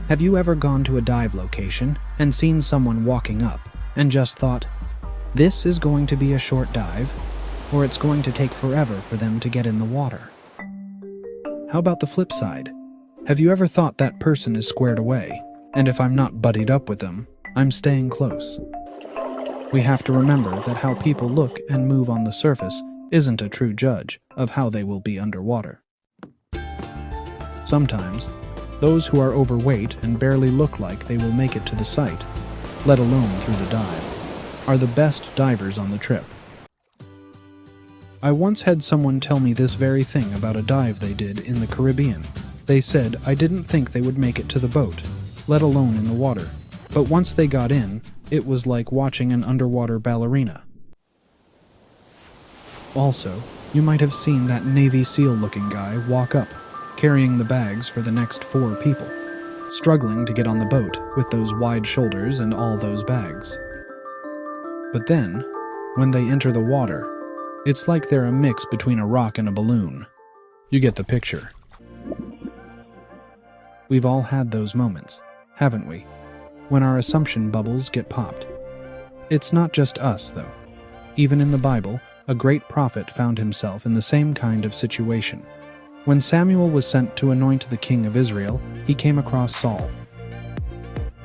Have you ever gone to a dive location and seen someone walking up and just thought, this is going to be a short dive, or it's going to take forever for them to get in the water? How about the flip side? Have you ever thought that person is squared away, and if I'm not buddied up with them, I'm staying close? We have to remember that how people look and move on the surface isn't a true judge of how they will be underwater. Sometimes, those who are overweight and barely look like they will make it to the site, let alone through the dive, are the best divers on the trip. I once had someone tell me this very thing about a dive they did in the Caribbean. They said, I didn't think they would make it to the boat, let alone in the water. But once they got in, it was like watching an underwater ballerina. Also, you might have seen that Navy SEAL-looking guy walk up, carrying the bags for the next 4 people, struggling to get on the boat with those wide shoulders and all those bags. But then, when they enter the water, it's like they're a mix between a rock and a balloon. You get the picture. We've all had those moments, haven't we? When our assumption bubbles get popped. It's not just us, though. Even in the Bible, a great prophet found himself in the same kind of situation. When Samuel was sent to anoint the king of Israel, he came across Saul.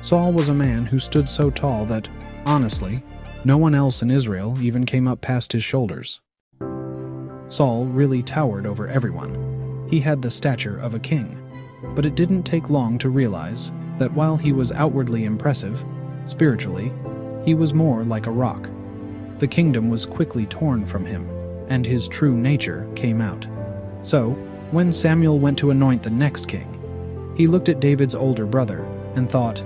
Saul was a man who stood so tall that, honestly, no one else in Israel even came up past his shoulders. Saul really towered over everyone. He had the stature of a king. But it didn't take long to realize that while he was outwardly impressive, spiritually, he was more like a rock. The kingdom was quickly torn from him, and his true nature came out. So, when Samuel went to anoint the next king, he looked at David's older brother and thought,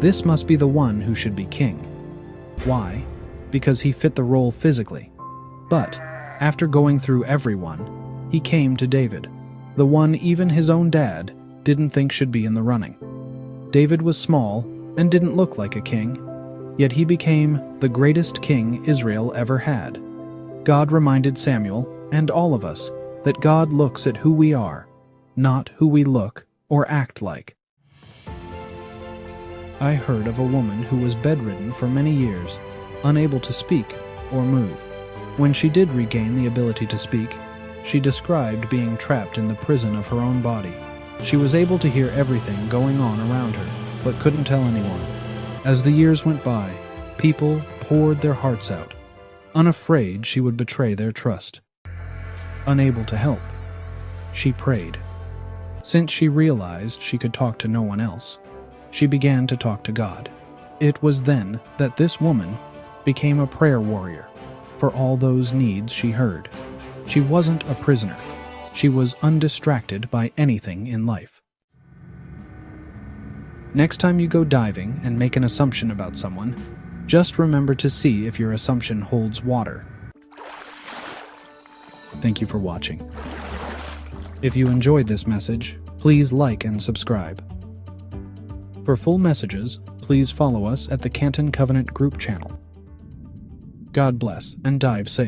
this must be the one who should be king. Why? Because he fit the role physically. But, after going through everyone, he came to David, the one even his own dad didn't think should be in the running. David was small and didn't look like a king, yet he became the greatest king Israel ever had. God reminded Samuel, and all of us, that God looks at who we are, not who we look or act like. I heard of a woman who was bedridden for many years, unable to speak or move. When she did regain the ability to speak, she described being trapped in the prison of her own body. She was able to hear everything going on around her, but couldn't tell anyone. As the years went by, people poured their hearts out, unafraid she would betray their trust. Unable to help, she prayed. Since she realized she could talk to no one else, she began to talk to God. It was then that this woman became a prayer warrior for all those needs she heard. She wasn't a prisoner. She was undistracted by anything in life. Next time you go diving and make an assumption about someone, just remember to see if your assumption holds water. Thank you for watching. If you enjoyed this message, please like and subscribe. For full messages, please follow us at the Canton Covenant group channel. God bless and dive safe.